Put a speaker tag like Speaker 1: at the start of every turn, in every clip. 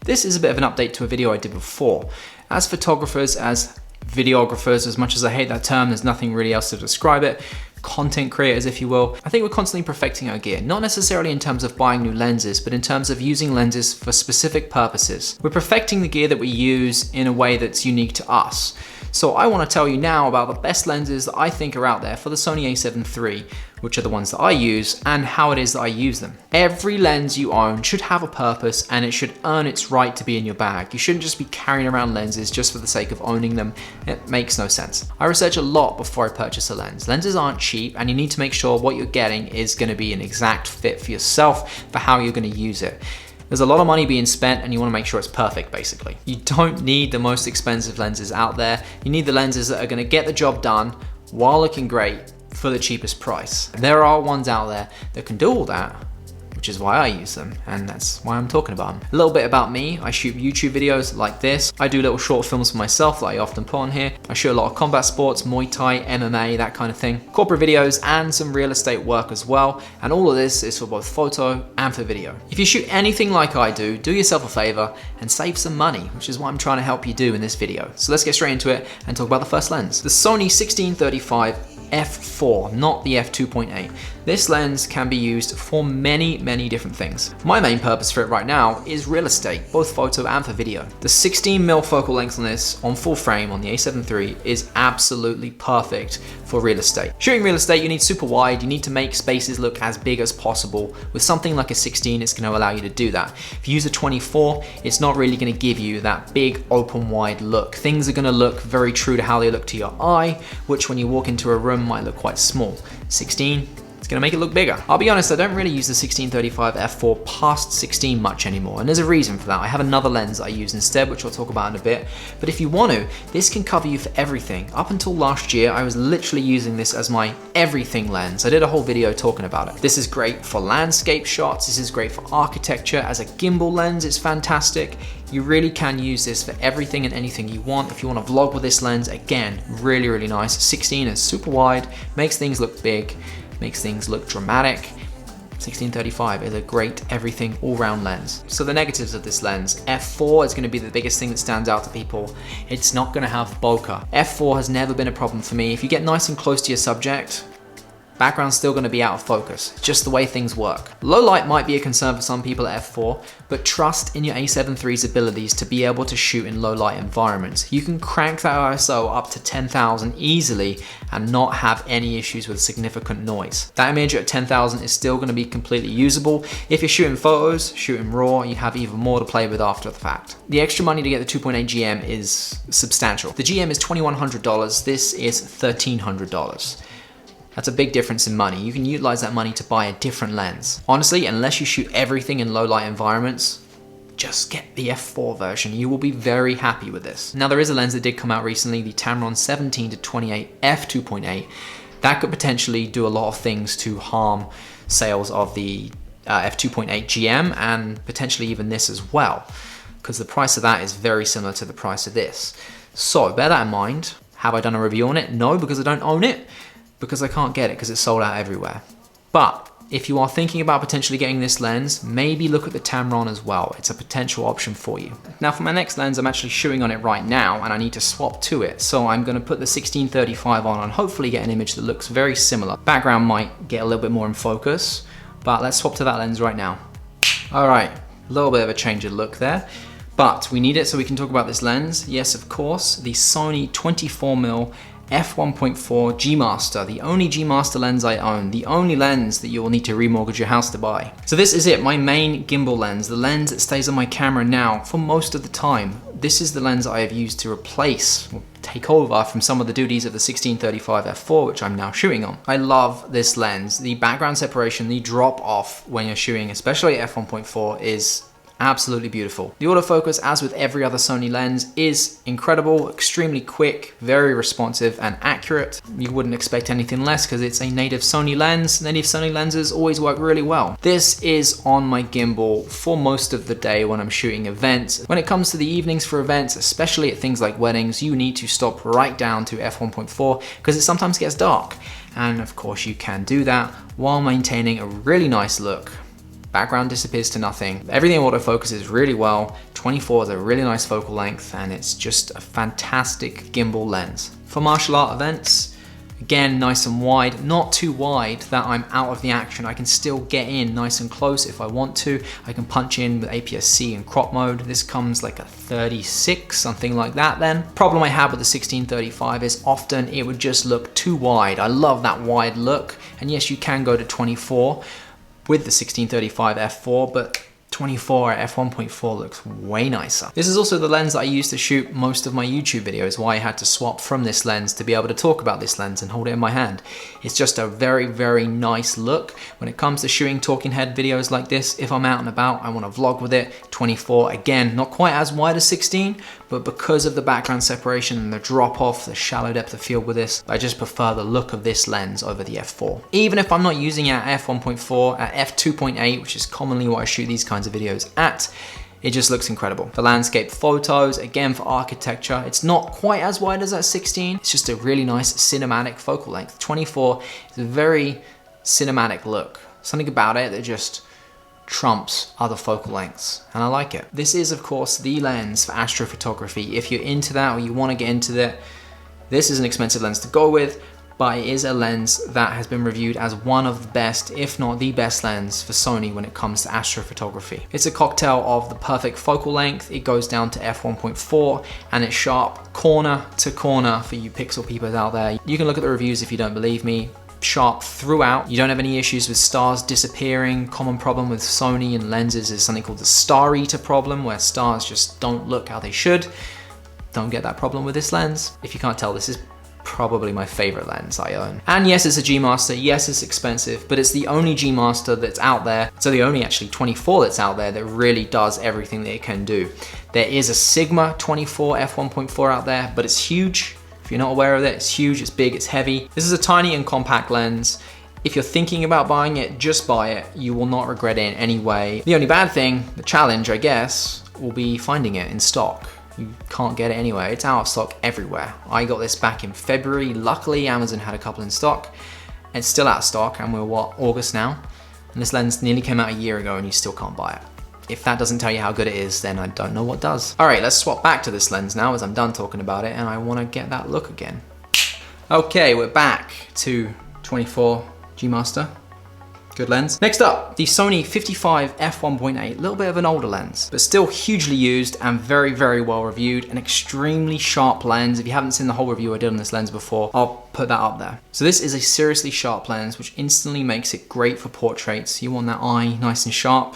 Speaker 1: This is a bit of an update to a video I did before. As photographers, as videographers, as much as I hate that term, there's nothing really else to describe it, content creators if you will, I think we're constantly perfecting our gear, not necessarily in terms of buying new lenses, but in terms of using lenses for specific purposes. We're perfecting the gear that we use in a way that's unique to us. So I want to tell you now about the best lenses that I think are out there for the Sony A7 III, which are the ones that I use, and how it is that I use them. Every lens you own should have a purpose and it should earn its right to be in your bag. You shouldn't just be carrying around lenses just for the sake of owning them. It makes no sense. I research a lot before I purchase a lens. Lenses aren't cheap and you need to make sure what you're getting is going to be an exact fit for yourself for how you're going to use it. There's a lot of money being spent and you want to make sure it's perfect basically. You don't need the most expensive lenses out there. You need the lenses that are going to get the job done while looking great for the cheapest price. There are ones out there that can do all that, which is why I use them, and that's why I'm talking about them. A little bit about me, I shoot YouTube videos like this. I do little short films for myself that I often put on here. I shoot a lot of combat sports, Muay Thai, MMA, that kind of thing. Corporate videos and some real estate work as well, and all of this is for both photo and for video. If you shoot anything like I do yourself a favor and save some money, which is what I'm trying to help you do in this video. So let's get straight into it and talk about the first lens. The Sony 1635 f4, not the f2.8. This lens can be used for many different things. My main purpose for it right now is real estate, both photo and for video. The 16mm focal length on this, on full frame on the A7 III, is absolutely perfect for real estate. Shooting real estate, you need super wide, you need to make spaces look as big as possible. With something like a 16, it's going to allow you to do that. If you use a 24, it's not really going to give you that big open wide look. Things are going to look very true to how they look to your eye, which when you walk into a room might look quite small. 16, it's gonna make it look bigger. I'll be honest, I don't really use the 1635 f4 past 16 much anymore, and there's a reason for that. I have another lens that I use instead, which I'll talk about in a bit. But if you want to, this can cover you for everything. Up until last year, I was literally using this as my everything lens. I did a whole video talking about it. This is great for landscape shots. This is great for architecture. As a gimbal lens, it's fantastic. You really can use this for everything and anything you want. If you want to vlog with this lens, again, really nice. 16 is super wide, makes things look big, makes things look dramatic. 1635 is a great everything all-round lens. So the negatives of this lens, f4 is going to be the biggest thing that stands out to people. It's not going to have bokeh. f4 has never been a problem for me. If you get nice and close to your subject, background's still going to be out of focus. It's just the way things work. Low light might be a concern for some people at f4, but trust in your A7 III's abilities to be able to shoot in low light environments. You can crank that ISO up to 10,000 easily and not have any issues with significant noise. That image at 10,000 is still going to be completely usable. If you're shooting photos, shooting raw, you have even more to play with after the fact. The extra money to get the 2.8 GM is substantial. The GM is $2,100, this is $1,300. That's a big difference in money. You can utilize that money to buy a different lens. Honestly, unless you shoot everything in low light environments, just get the f4 version. You will be very happy with this. Now there is a lens that did come out recently, the Tamron 17-28 f2.8. That could potentially do a lot of things to harm sales of the f2.8 GM and potentially even this as well, because the price of that is very similar to the price of this. So bear that in mind. Have I done a review on it? No, because I don't own it. Because I can't get it because it's sold out everywhere. But if you are thinking about potentially getting this lens, maybe look at the Tamron as well. It's a potential option for you. Now for my next lens, I'm actually shooting on it right now and I need to swap to it. So I'm gonna put the 1635 on and hopefully get an image that looks very similar. Background might get a little bit more in focus, but let's swap to that lens right now. All right, a little bit of a change of look there. But we need it so we can talk about this lens. Yes, of course, the Sony 24mm f1.4 G Master, the only G Master lens I own, the only lens that you will need to remortgage your house to buy. So this is it, my main gimbal lens, the lens that stays on my camera now for most of the time. This is the lens I have used to replace or take over from some of the duties of the 1635 f4, which I'm now shooting on. I love this lens. The background separation, the drop off when you're shooting, especially at f1.4, is absolutely beautiful. The autofocus, as with every other Sony lens, is incredible, extremely quick, very responsive and accurate. You wouldn't expect anything less because it's a native Sony lens. Native Sony lenses always work really well. This is on my gimbal for most of the day when I'm shooting events. When it comes to the evenings for events, especially at things like weddings, you need to stop right down to f1.4 because it sometimes gets dark. And of course you can do that while maintaining a really nice look. Background disappears to nothing. Everything autofocuses really well. 24 is a really nice focal length and it's just a fantastic gimbal lens. For martial art events, again, nice and wide, not too wide that I'm out of the action. I can still get in nice and close if I want to. I can punch in with APS-C and crop mode. This comes like a 36, something like that then. Problem I have with the 16-35 is often it would just look too wide. I love that wide look. And yes, you can go to 24 with the 16-35 f4, but 24 at f1.4 looks way nicer. This is also the lens that I use to shoot most of my YouTube videos, why I had to swap from this lens to be able to talk about this lens and hold it in my hand. It's just a very, very nice look. When it comes to shooting talking head videos like this, if I'm out and about, I want to vlog with it, 24, again, not quite as wide as 16, but because of the background separation and the drop off, the shallow depth of field with this, I just prefer the look of this lens over the f4. Even if I'm not using it at f1.4, at f2.8, which is commonly what I shoot these kinds of videos at, it just looks incredible. For landscape photos, again for architecture, it's not quite as wide as that 16, it's just a really nice cinematic focal length. 24 is a very cinematic look. Something about it that just trumps other focal lengths, and I like it. This is of course the lens for astrophotography. If you're into that or you want to get into that, this is an expensive lens to go with, but it is a lens that has been reviewed as one of the best, if not the best lens for Sony when it comes to astrophotography. It's a cocktail of the perfect focal length, it goes down to f1.4, and it's sharp corner to corner for you pixel peepers out there. You can look at the reviews if you don't believe me. Sharp throughout. You don't have any issues with stars disappearing. Common problem with Sony and lenses is something called the star eater problem, where stars just don't look how they should. Don't get that problem with this lens. If you can't tell, this is probably my favorite lens I own. And yes, it's a G Master, yes, it's expensive, but it's the only G Master that's out there. So the only actually 24 that's out there that really does everything that it can do. There is a Sigma 24 f1.4 out there, but it's huge. If you're not aware of it, it's huge, it's big, it's heavy. This is a tiny and compact lens. If you're thinking about buying it, just buy it. You will not regret it in any way. The only bad thing, the challenge, I guess, will be finding it in stock. You can't get it anywhere. It's out of stock everywhere. I got this back in February. Luckily, Amazon had a couple in stock. It's still out of stock, and we're what, August now? And this lens nearly came out a year ago and you still can't buy it. If that doesn't tell you how good it is, then I don't know what does. All right, let's swap back to this lens now as I'm done talking about it and I wanna get that look again. Okay, we're back to 24 G Master. Good lens. Next up, the Sony 55 f1.8, a little bit of an older lens, but still hugely used and very, very well reviewed. An extremely sharp lens. If you haven't seen the whole review I did on this lens before, I'll put that up there. So this is a seriously sharp lens, which instantly makes it great for portraits. You want that eye nice and sharp.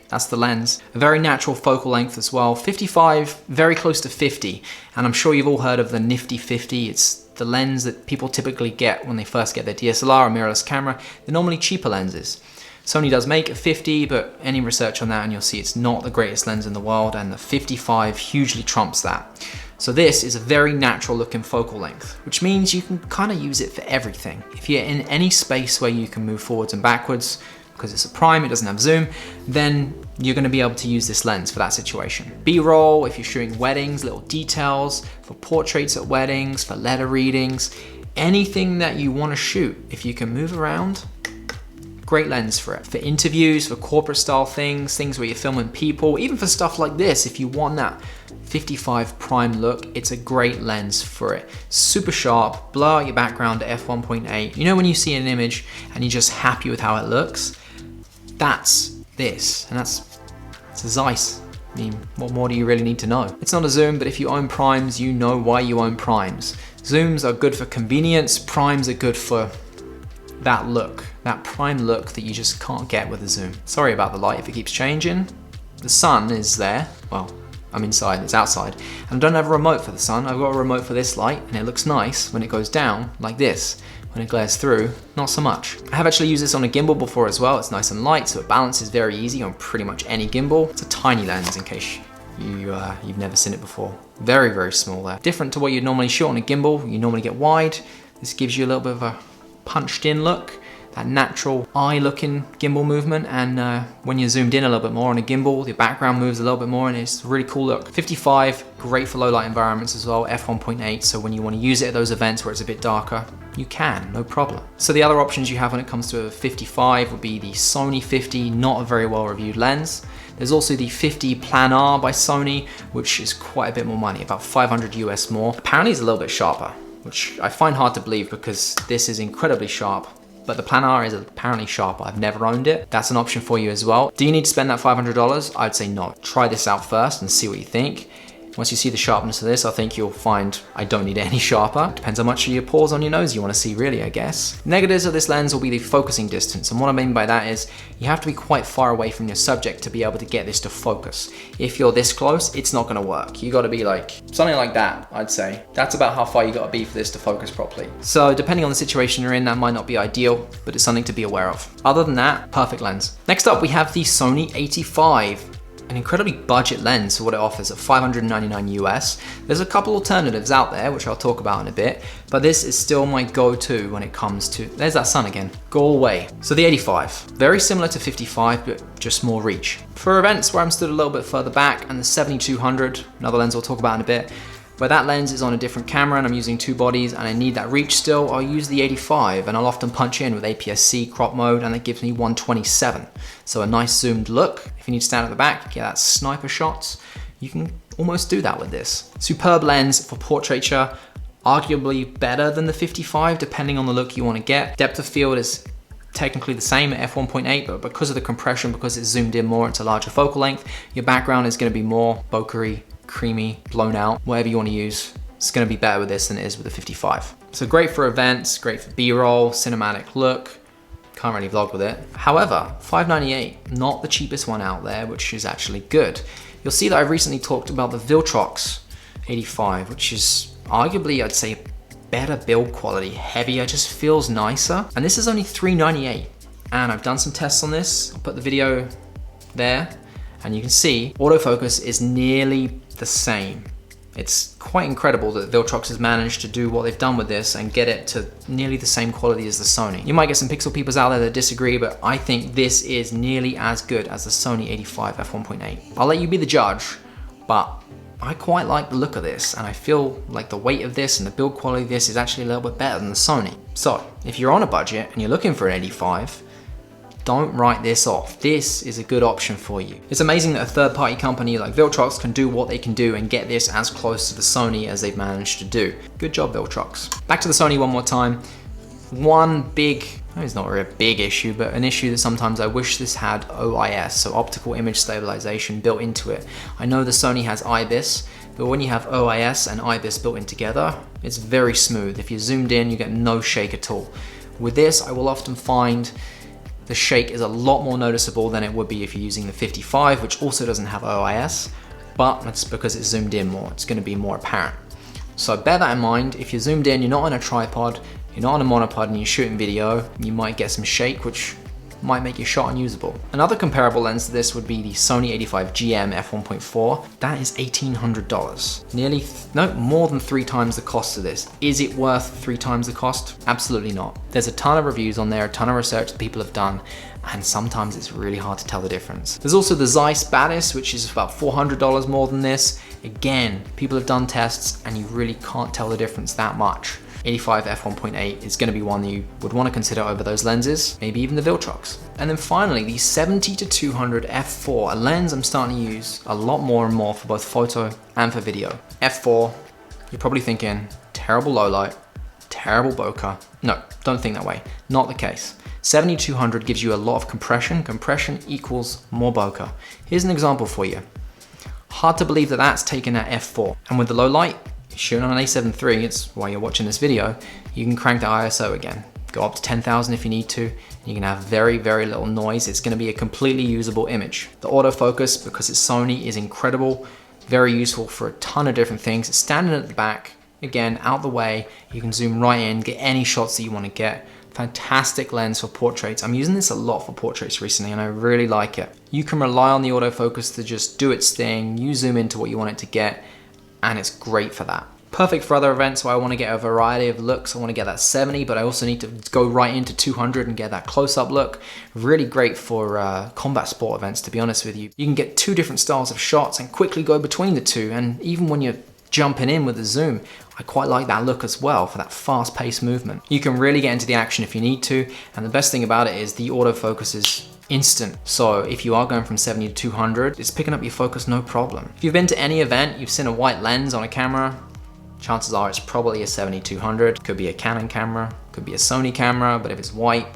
Speaker 1: That's the lens. A very natural focal length as well. 55, very close to 50. And I'm sure you've all heard of the nifty 50. It's the lens that people typically get when they first get their DSLR or mirrorless camera. They're normally cheaper lenses. Sony does make a 50, but any research on that and you'll see it's not the greatest lens in the world, and the 55 hugely trumps that. So this is a very natural looking focal length, which means you can kind of use it for everything. If you're in any space where you can move forwards and backwards, because it's a prime, it doesn't have zoom, then you're gonna be able to use this lens for that situation. B-roll, if you're shooting weddings, little details, for portraits at weddings, for letter readings, anything that you wanna shoot, if you can move around, great lens for it. For interviews, for corporate style things, things where you're filming people, even for stuff like this, if you want that 55 prime look, it's a great lens for it. Super sharp, blow out your background to f1.8. You know when you see an image and you're just happy with how it looks? That's this, and it's a Zeiss. I mean, what more do you really need to know? It's not a zoom, but if you own primes, you know why you own primes. Zooms are good for convenience, primes are good for that look, that prime look that you just can't get with a zoom. Sorry about the light if it keeps changing. The sun is there, well, I'm inside, it's outside, and I don't have a remote for the sun. I've got a remote for this light, and it looks nice when it goes down, like this. When it glares through, not so much. I have actually used this on a gimbal before as well. It's nice and light, so it balances very easy on pretty much any gimbal. It's a tiny lens in case you've never seen it before. Very, very small there. Different to what you'd normally shoot on a gimbal. You normally get wide. This gives you a little bit of a punched in look, that natural eye looking gimbal movement, and when you're zoomed in a little bit more on a gimbal, the background moves a little bit more and it's a really cool look. 55, great for low light environments as well, f1.8, so when you want to use it at those events where it's a bit darker, you can, no problem. So the other options you have when it comes to a 55 would be the Sony 50, not a very well reviewed lens. There's also the 50 Plan R by Sony, which is quite a bit more money, about 500 US more. Apparently it's a little bit sharper, which I find hard to believe because this is incredibly sharp. But the Plan R is apparently sharper. I've never owned it. That's an option for you as well. Do you need to spend that $500? I'd say no. Try this out first and see what you think. Once you see the sharpness of this, I think you'll find I don't need it any sharper. Depends how much of your pores on your nose you want to see really, I guess. Negatives of this lens will be the focusing distance. And what I mean by that is you have to be quite far away from your subject to be able to get this to focus. If you're this close, it's not going to work. You got to be like something like that, I'd say. That's about how far you got to be for this to focus properly. So depending on the situation you're in, that might not be ideal, but it's something to be aware of. Other than that, perfect lens. Next up, we have the Sony A7iv. An incredibly budget lens for what it offers at $599 US. There's a couple alternatives out there, which I'll talk about in a bit, but this is still my go-to when it comes to, there's that sun again, go away. So the 85, very similar to 55, but just more reach. For events where I'm stood a little bit further back, and the 7200, another lens I'll talk about in a bit, where that lens is on a different camera and I'm using two bodies and I need that reach still, I'll use the 85 and I'll often punch in with APS-C crop mode and that gives me 127. So a nice zoomed look. If you need to stand at the back, get that sniper shots, you can almost do that with this. Superb lens for portraiture, arguably better than the 55 depending on the look you want to get. Depth of field is technically the same at f1.8, but because of the compression, because it's zoomed in more, it's a larger focal length, your background is going to be more bokeh-y, creamy, blown out, whatever you want to use. It's going to be better with this than it is with the 55. So great for events, great for B-roll, cinematic look. Can't really vlog with it. However, $598, not the cheapest one out there, which is actually good. You'll see that I've recently talked about the Viltrox 85, which is arguably, I'd say, better build quality, heavier, just feels nicer. And this is only $398. And I've done some tests on this. I'll put the video there and you can see autofocus is nearly the same. It's quite incredible that Viltrox has managed to do what they've done with this and get it to nearly the same quality as the Sony. You might get some pixel peepers out there that disagree, but I think this is nearly as good as the Sony 85 f1.8. I'll let you be the judge, but I quite like the look of this and I feel like the weight of this and the build quality of this is actually a little bit better than the Sony. So if you're on a budget and you're looking for an 85, don't write this off. This is a good option for you. It's amazing that a third-party company like Viltrox can do what they can do and get this as close to the Sony as they've managed to do. Good job, Viltrox. Back to the Sony one more time. One big, it's not really a big issue, but an issue that sometimes I wish this had OIS, so optical image stabilization, built into it. I know the Sony has IBIS, but when you have OIS and IBIS built in together, it's very smooth. If you're zoomed in, you get no shake at all. With this, I will often find the shake is a lot more noticeable than it would be if you're using the 55, which also doesn't have OIS, but that's because it's zoomed in more. It's going to be more apparent. So bear that in mind. If you're zoomed in, you're not on a tripod, you're not on a monopod and you're shooting video, you might get some shake, which might make your shot unusable. Another comparable lens to this would be the Sony 85GM f1.4. That is $1,800. Nearly, no, more than 3 times the cost of this. Is it worth 3 times the cost? Absolutely not. There's a ton of reviews on there, a ton of research that people have done, and sometimes it's really hard to tell the difference. There's also the Zeiss Batis, which is about $400 more than this. Again, people have done tests and you really can't tell the difference that much. 85 f1.8 is going to be one that you would want to consider over those lenses, maybe even the Viltrox. And then finally, the 70-200 f4, a lens I'm starting to use a lot more and more for both photo and for video. F4, you're probably thinking, terrible low light, terrible bokeh. No, don't think that way, not the case. 70-200 gives you a lot of compression. Compression equals more bokeh. Here's an example for you. Hard to believe that that's taken at f4. And with the low light, shooting on an A7 III, it's why you're watching this video, you can crank the ISO again. Go up to 10,000 if you need to. You can have very, very little noise. It's going to be a completely usable image. The autofocus, because it's Sony, is incredible. Very useful for a ton of different things. It's standing at the back, again, out the way. You can zoom right in, get any shots that you want to get. Fantastic lens for portraits. I'm using this a lot for portraits recently and I really like it. You can rely on the autofocus to just do its thing. You zoom into what you want it to get, and it's great for that. Perfect for other events where I want to get a variety of looks. I want to get that 70, but I also need to go right into 200 and get that close-up look. Really great for combat sport events, to be honest with you. You can get 2 different styles of shots and quickly go between the 2, and even when you're jumping in with the zoom, I quite like that look as well for that fast-paced movement. You can really get into the action if you need to, and the best thing about it is the autofocus is instant. So if you are going from 70 to 200, it's picking up your focus no problem. If you've been to any event, you've seen a white lens on a camera, chances are it's probably a 70-200. Could be a Canon camera, could be a Sony camera, but if it's white,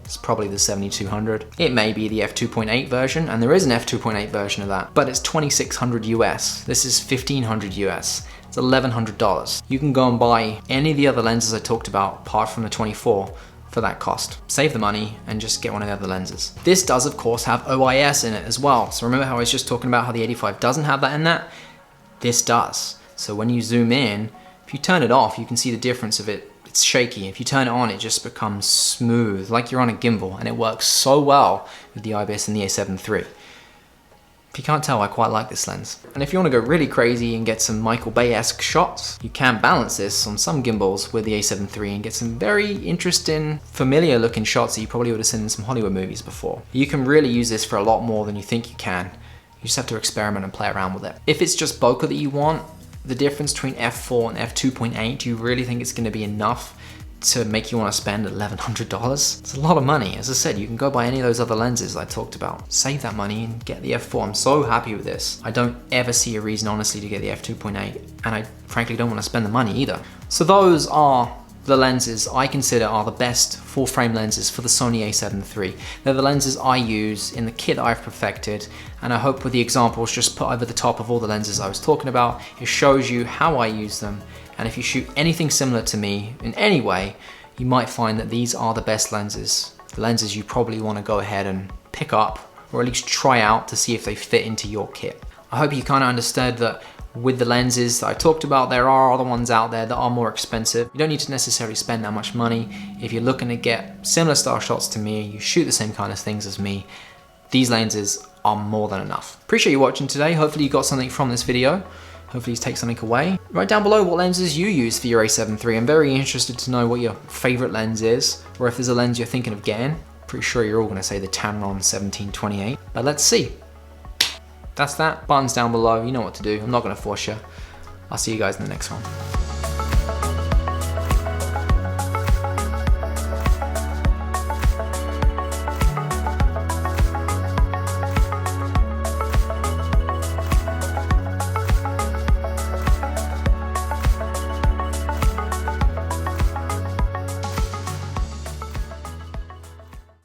Speaker 1: it's probably the 70-200. It may be the f2.8 version, and there is an f2.8 version of that, but it's $2,600 US. This is $1,500 US. It's $1,100. You can go and buy any of the other lenses I talked about, apart from the 24, for that cost. Save the money and just get one of the other lenses. This does, of course, have OIS in it as well. So remember how I was just talking about how the 85 doesn't have that in that? This does. So when you zoom in, if you turn it off, you can see the difference of it. It's shaky. If you turn it on, it just becomes smooth, like you're on a gimbal, and it works so well with the IBIS and the A7 III. If you can't tell, I quite like this lens. And if you want to go really crazy and get some Michael Bay-esque shots, you can balance this on some gimbals with the A7 III and get some very interesting, familiar looking shots that you probably would have seen in some Hollywood movies before. You can really use this for a lot more than you think you can. You just have to experiment and play around with it. If it's just bokeh that you want, the difference between f4 and f2.8, do you really think it's going to be enough to make you want to spend $1,100? It's a lot of money. As I said, you can go buy any of those other lenses I talked about. Save that money and get the f4. I'm so happy with this. I don't ever see a reason, honestly, to get the f2.8, and I frankly don't want to spend the money either. So those are the lenses I consider are the best full frame lenses for the Sony A7 III. They're the lenses I use in the kit I've perfected, and I hope with the examples just put over the top of all the lenses I was talking about, it shows you how I use them. And if you shoot anything similar to me in any way, you might find that these are the best lenses. The lenses you probably want to go ahead and pick up, or at least try out to see if they fit into your kit. I hope you kind of understood that with the lenses that I talked about, there are other ones out there that are more expensive. You don't need to necessarily spend that much money. If you're looking to get similar style shots to me, you shoot the same kind of things as me, these lenses are more than enough. Appreciate you watching today. Hopefully you got something from this video. Hopefully you take something away. Write down below what lenses you use for your A7 III. I'm very interested to know what your favorite lens is, or if there's a lens you're thinking of getting. Pretty sure you're all gonna say the Tamron 1728, but let's see. That's that. Buttons down below, you know what to do. I'm not gonna force you. I'll see you guys in the next one.